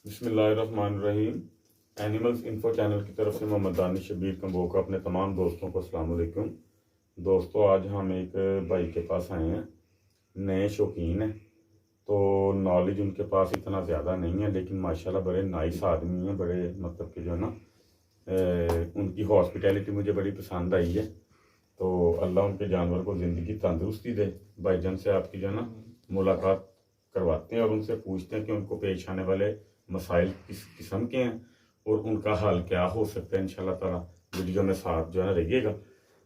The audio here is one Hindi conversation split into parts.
बिस्मिल्लाहिर्रहमानिर्रहीम। एनिमल्स इन्फो चैनल की तरफ से मोहम्मद दानिश शबीर कंबोका अपने तमाम दोस्तों को अस्सलाम वालेकुम। दोस्तों, आज हम एक भाई के पास आए हैं, नए शौकीन हैं। तो नॉलेज उनके पास इतना ज़्यादा नहीं है, लेकिन माशाल्लाह बड़े नाइस आदमी हैं। बड़े मतलब कि जो है ना, उनकी हॉस्पिटैलिटी मुझे बड़ी पसंद आई है। तो अल्लाह उनके जानवर को ज़िंदगी तंदुरुस्ती दे। भाईजान से आपकी जो है ना मुलाकात करवाते हैं और उनसे पूछते हैं कि उनको पेश आने वाले मसाइल किस किस्म के हैं और उनका हल क्या हो सकता है। इंशाल्लाह ताला वीडियो में साथ जो है ना रहिएगा।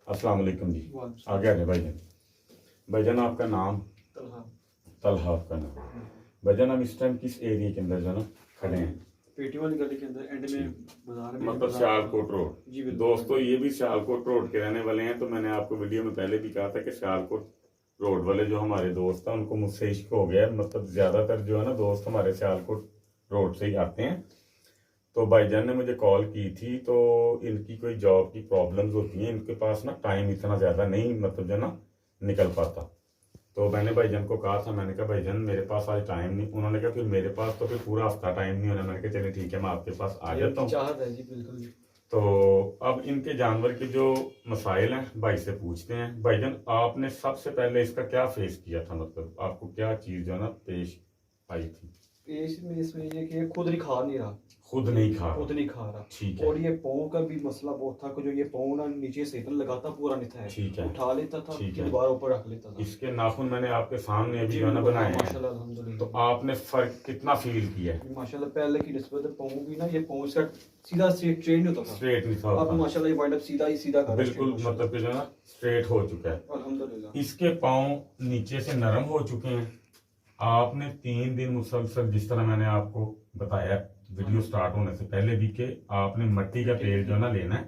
अस्सलाम वालेकुम जी। आगे आगे भाईजान। भाईजान आपका नाम? तलहा आपका नाम। भाईजान हम इस टाइम किस एरिया के अंदर जो है ना खड़े हैं? पेटी वाली गली के अंदर एंड में बाजार में, मतलब सियालकोट रोड। जी बिल्कुल। दोस्तों, ये भी सियालकोट रोड के रहने वाले हैं। तो मैंने आपको वीडियो में पहले भी कहा था कि सियालकोट रोड वाले जो हमारे दोस्त हैं उनको मुझसे इश्क हो गया है। मतलब ज्यादातर जो है ना दोस्त हमारे सियालकोट रोड से ही आते हैं। तो भाईजान ने मुझे कॉल की थी, तो इनकी कोई जॉब की प्रॉब्लम्स होती हैं, इनके पास ना टाइम इतना ज्यादा नहीं मतलब जो है ना निकल पाता। तो मैंने भाईजान को कहा था, मैंने कहा भाईजान मेरे पास आज टाइम नहीं। उन्होंने कहा फिर मेरे पास तो फिर पूरा हफ्ता टाइम नहीं होना। मैंने कहा चलिए ठीक है, मैं आपके पास आ जाता हूँ। चाहत है जी बिल्कुल। तो अब इनके जानवर के जो मसाइल हैं भाई से पूछते हैं। भाईजान, आपने सबसे पहले इसका क्या फेस किया था? मतलब आपको क्या चीज जो है ना पेश आई थी? पेश में इसमें ये कि खुद नहीं खा नहीं रहा। खुद नहीं खा खुद नहीं खा रहा। ठीक है। और ये पाँव का भी मसला बहुत था कि जो ये पाँव ना नीचे से इतना लगाता पूरा नहीं था। ठीक है। उठा लेता था, ठीक है। दोबारा ऊपर रख लेता था। इसके नाखून मैंने आपके सामने अभी जी जो है ना बिल्कुल, बनाए हैं। माशाल्लाह अल्हम्दुलिल्लाह। तो आपने फर्क कितना फील किया है? माशाल्लाह पहले की निस्बत पाँव भी ना, ये पाँव इसका सीधा स्ट्रेट नहीं होता था। स्ट्रेट नहीं था। अब माशाल्लाह ये वाइंड अप सीधा ही सीधा कर रहा है। बिल्कुल मतलब कि जो है ना स्ट्रेट हो चुका है अल्हम्दुलिल्लाह। इसके पाँव नीचे से नरम हो चुके हैं। आपने 3 दिन मुसलसल, जिस तरह मैंने आपको बताया वीडियो स्टार्ट होने से पहले भी, कि आपने मिट्टी का तेल जो है ना लेना है,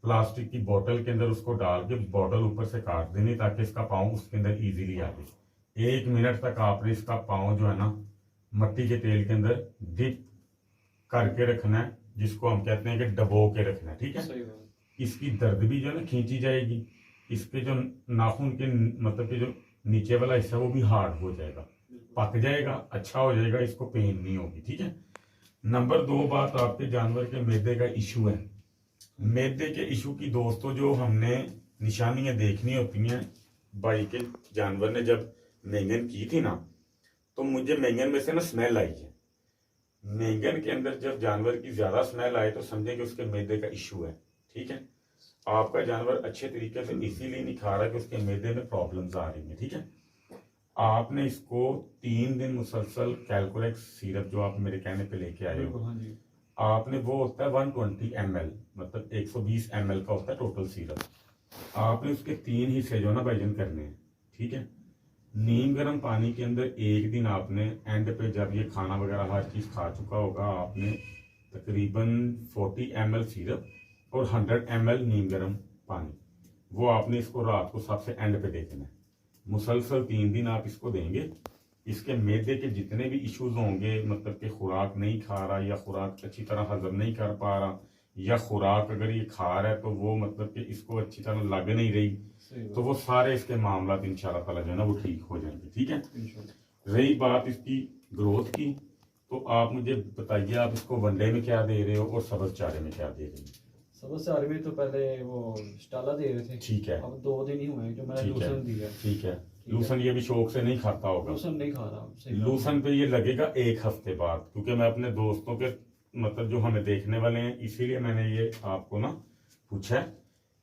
प्लास्टिक की बोतल के अंदर उसको डाल के बोतल ऊपर से काट देनी ताकि इसका पाँव उसके अंदर इजीली आ जाए। 1 मिनट तक आपने इसका पाँव जो है ना मिट्टी के तेल के अंदर डिप करके रखना है, जिसको हम कहते हैं कि डबो के रखना है। ठीक है। इसकी दर्द भी जो है ना खींची जाएगी। इसके जो नाखून के मतलब कि जो नीचे वाला हिस्सा वो भी हार्ड हो जाएगा, पक जाएगा, अच्छा हो जाएगा, इसको पेन नहीं होगी। ठीक है। नंबर 2 बात, आपके जानवर के मैदे का इशू है। मैदे के इशू की दोस्तों जो हमने निशानियां देखनी होती हैं, भाई के जानवर ने जब मैंगन की थी ना, तो मुझे मैंगन में से ना स्मेल आई है। मैंगन के अंदर जब जानवर की ज्यादा स्मेल आए तो समझे कि उसके मैदे का इशू है। ठीक है। आपका जानवर अच्छे तरीके से इसीलिए नहीं खा रहा कि उसके मैदे में प्रॉब्लम्स आ रही है। ठीक है। आपने इसको 3 दिन मुसलसल कैलकुलेक्स सिरप जो आप मेरे कहने पे लेके आए हो, आपने वो होता है 120 ml, मतलब 120 ml का होता है टोटल सिरप। आपने उसके 3 हिस्से जो ना भाईजान करने हैं। ठीक है। नीम गर्म पानी के अंदर एक दिन आपने एंड पे जब ये खाना वगैरह हर चीज खा चुका होगा, आपने तकरीबन 40 ml सिरप और 100 ml नीम गर्म पानी, वो आपने इसको रात को सबसे एंड पे देना है। मुसलसल 3 दिन आप इसको देंगे। इसके मैदे के जितने भी इश्यूज होंगे, मतलब कि खुराक नहीं खा रहा या खुराक अच्छी तरह हजम नहीं कर पा रहा, या खुराक अगर ये खा रहा है तो वो मतलब कि इसको अच्छी तरह लग नहीं रही, तो वो सारे इसके मामला इंशाल्लाह ताला जो है ना वो ठीक हो जाएंगे। ठीक है। रही बात इसकी ग्रोथ की, तो आप मुझे बताइए, आप इसको वनडे में क्या दे रहे हो और सब्ज चारे में क्या दे रहे हो? सब्ज चारे में तो पहले वो स्टाला दे रहे थे। ठीक है। अब 2 दिन ही हुए जो मैंने लूसन दिया। ठीक है। लूसन ये भी शौक से नहीं खाता होगा। लूसन नहीं खा रहा। लूसन पे ये लगेगा 1 हफ्ते बाद, क्योंकि मैं अपने दोस्तों के मतलब जो हमें देखने वाले हैं, इसीलिए मैंने ये आपको ना पूछा है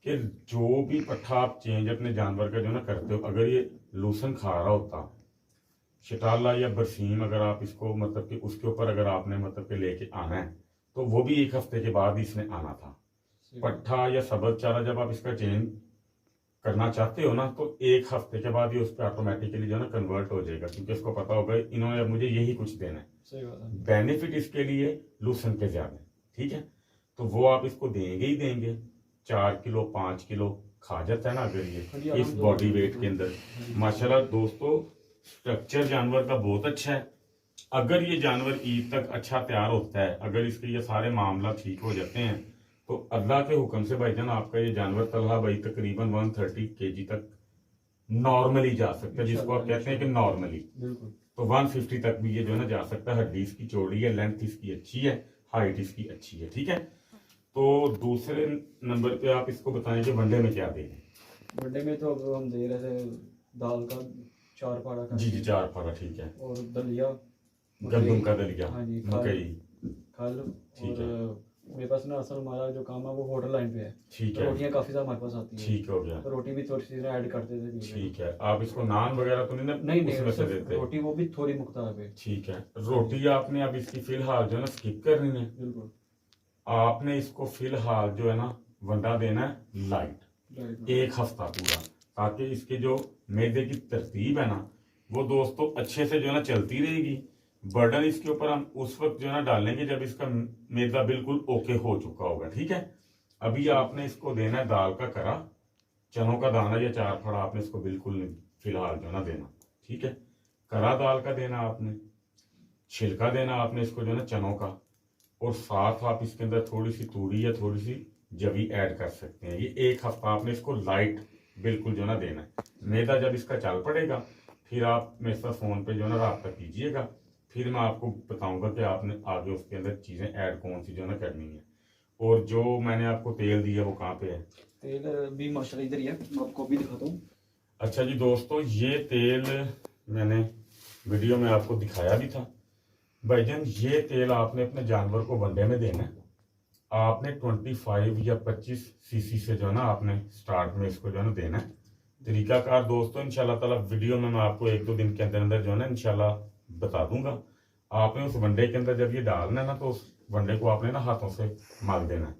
कि जो भी पट्ठा आप चेंज अपने जानवर का जो ना करते हो, अगर ये लूसन खा रहा होता, शटाला या बरसीम, अगर आप इसको मतलब कि उसके ऊपर अगर आपने मतलब कि लेके आना है, तो वो भी 1 हफ्ते के बाद इसने आना था। पट्ठा या सब्ज चारा जब आप इसका चेंज करना चाहते हो ना, तो 1 हफ्ते के बाद ये उस पर ऑटोमेटिकली जो है ना कन्वर्ट हो जाएगा, क्योंकि इसको पता होगा इन्होंने अब मुझे यही कुछ देना है। बेनिफिट इसके लिए लूसन के ज्यादा। ठीक है। तो वो आप इसको देंगे ही देंगे। 4 किलो 5 किलो खा जाता है ना अगर ये इस बॉडी वेट के अंदर। माशाल्लाह दोस्तों, स्ट्रक्चर जानवर का बहुत अच्छा है। अगर ये जानवर ईद तक अच्छा तैयार होता है, अगर इसके ये सारे मामला ठीक हो जाते हैं, तो अल्लाह के हुक्म से भाईजान आपका ये जानवर तलहा भाई तकरीबन 130 kg तक नॉर्मली जा सकता है, जिसको आप कहते हैं कि नॉर्मली। तो 150 तक भी ये जो है ना जा सकता है। हड्डी इसकी चौड़ी है, लेंथ इसकी अच्छी है, हाइट इसकी अच्छी है, ठीक है। तो दूसरे नंबर पे आप इसको बताएं कि वनडे में क्या दें। वनडे में तो अब हम दे रहे थे दाल का 4 फाड़ा का, जी 4 फाड़ा, ठीक है। और दलिया, गंदम का दलिया, हाँ जी, मकई, खल। ठीक और मेरे पास ना असल हमारा जो काम है वो होटल लाइन पे है, ठीक तो है, रोटियां काफी ज्यादा हमारे पास आती है, ठीक हो गया, तो रोटी भी थोड़ी सी ऐड करते थे बीच में। ठीक है। आप इसको नान वगैरह तो नहीं नहीं उसमें से सिर्फ देते? रोटी, वो भी थोड़ी मुकदार पे। ठीक है। रोटी आपने अब इसकी फिलहाल जो है ना स्किप करनी है। बिल्कुल। आपने इसको फिलहाल जो है ना वंडा देना है लाइट, 1 हफ्ता पूरा, ताकि इसके जो मैदे की तरतीब है ना वो दोस्तों अच्छे से जो है ना चलती रहेगी। बर्डन इसके ऊपर हम उस वक्त जो है ना डालेंगे जब इसका मैदा बिल्कुल ओके हो चुका होगा, ठीक है। अभी आपने इसको देना है दाल का करा, चनों का दाना या 4 फड़ा आपने इसको बिल्कुल नहीं फिलहाल जो है ना देना, ठीक है। करा दाल का देना आपने, छिलका देना आपने इसको जो है ना चनों का, और साथ आप इसके अंदर थोड़ी सी तूड़ी या थोड़ी सी जवी ऐड कर सकते हैं। ये 1 हफ्ता आपने इसको लाइट बिल्कुल जो है ना देना है। मैदा जब इसका चल पड़ेगा फिर आप मेरे साथ फोन पे जो है ना राब्ता कीजिएगा, फिर मैं आपको बताऊंगा कि आपने आगे उसके अंदर चीजें ऐड कौन सी जो है ना करनी है। और जो मैंने आपको तेल दिया वो कहाँ पे है? तेल भी माशाल्लाह इधर ही है, मैं आपको भी दिखाता हूँ। अच्छा जी दोस्तों, ये तेल मैंने वीडियो में आपको दिखाया भी था। भाईजान ये तेल आपने अपने जानवर को वनडे में देना है। आपने 25 या 25 सीसी से जो है ना आपने स्टार्ट में इसको जो है ना देना है। तरीकाकार दोस्तों इंशाल्लाह ताला वीडियो में मैं आपको 1-2 दिन के अंदर अंदर जो है ना इंशाल्लाह बता दूंगा। आपने उस वनडे के अंदर जब ये डालना है ना तो उस वनडे को आपने ना हाथों से मल देना है।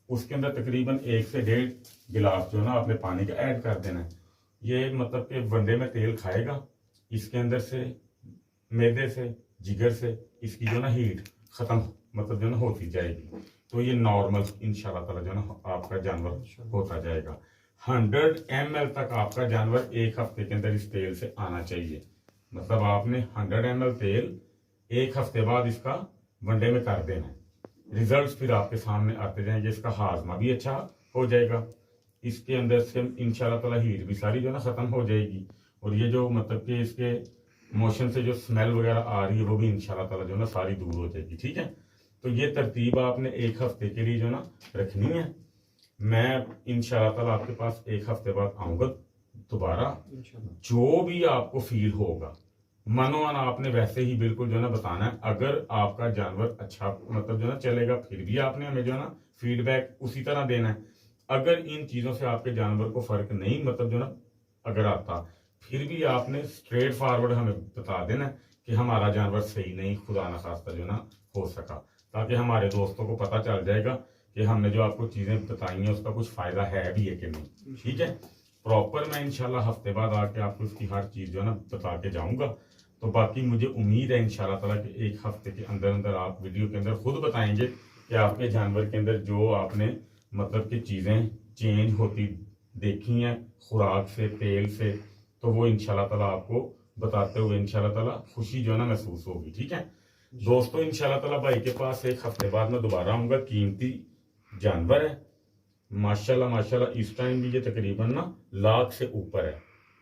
उसके अंदर तकरीबन 1 से 1.5 गिलास जो है ना आपने पानी का ऐड कर देना है। ये मतलब कि वनडे में तेल खाएगा, इसके अंदर से मैदे से जिगर से इसकी जो ना हीट खत्म मतलब जो ना होती जाएगी। तो ये नॉर्मल इंशाल्लाह ताला जो ना आपका जानवर होता जाएगा। 100 ml तक आपका जानवर 1 हफ्ते के अंदर इस तेल से आना चाहिए। मतलब आपने 100 ml तेल 1 हफ्ते बाद इसका वनडे में कर देना है। रिजल्ट्स फिर आपके सामने आते जाएंगे। इसका हाजमा भी अच्छा हो जाएगा, इसके अंदर से इंशाल्लाह ताला हीट भी सारी जो ना खत्म हो जाएगी, और ये जो मतलब कि इसके मोशन से जो स्मेल वगैरह आ रही है वो भी इंशाल्लाह ताला जो ना सारी दूर हो जाएगी, ठीक है। तो ये तरतीब आपने 1 हफ्ते के लिए जो ना रखनी है। मैं इंशाल्लाह ताला आपके पास 1 हफ्ते बाद आऊंगा दोबारा। जो भी आपको फील होगा मनोमन आपने वैसे ही बिल्कुल जो ना बताना है। अगर आपका जानवर अच्छा मतलब जो ना चलेगा फिर भी आपने हमें जो ना फीडबैक उसी तरह देना है। अगर इन चीजों से आपके जानवर को फर्क नहीं मतलब जो ना अगर आता फिर भी आपने स्ट्रेट फॉरवर्ड हमें बता देना कि हमारा जानवर सही नहीं खुदा ना खास्ता जो ना हो सका, ताकि हमारे दोस्तों को पता चल जाएगा कि हमने जो आपको चीजें बताई हैं उसका कुछ फायदा है भी है कि नहीं, ठीक है। प्रॉपर मैं इंशाल्लाह हफ्ते बाद आके आपको उसकी हर चीज जो है ना बता के जाऊंगा। तो बाकी मुझे उम्मीद है इंशाल्लाह ताला कि 1 हफ्ते के अंदर अंदर आप वीडियो के अंदर खुद बताएंगे कि आपके जानवर के अंदर जो आपने मतलब कि चीजें चेंज होती देखी हैं खुराक से तेल से, तो वो इंशाल्लाह ताला आपको बताते हुए इंशाल्लाह ताला खुशी जो है ना महसूस होगी, ठीक है दोस्तों। इंशाल्लाह ताला भाई के पास 1 हफ्ते बाद मैं दोबारा आऊंगा। कीमती जानवर है माशाल्लाह माशाल्लाह, इस टाइम भी ये तकरीबन ना 1 लाख से ऊपर है,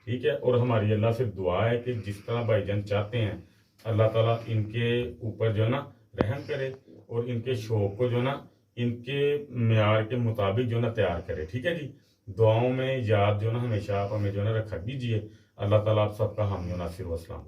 ठीक है। और हमारी अल्लाह से दुआ है कि जिस तरह भाईजान चाहते हैं अल्लाह ताला इनके ऊपर जो है ना रहम करे और इनके शौक को जो ना इनके म्यार के मुताबिक जो ना तैयार करे, ठीक है जी। दुआओं में याद जो ना हमेशा आप हमें जो ना रखा कीजिए। अल्लाह ताला आप सबका हामी नासिर वसलाम।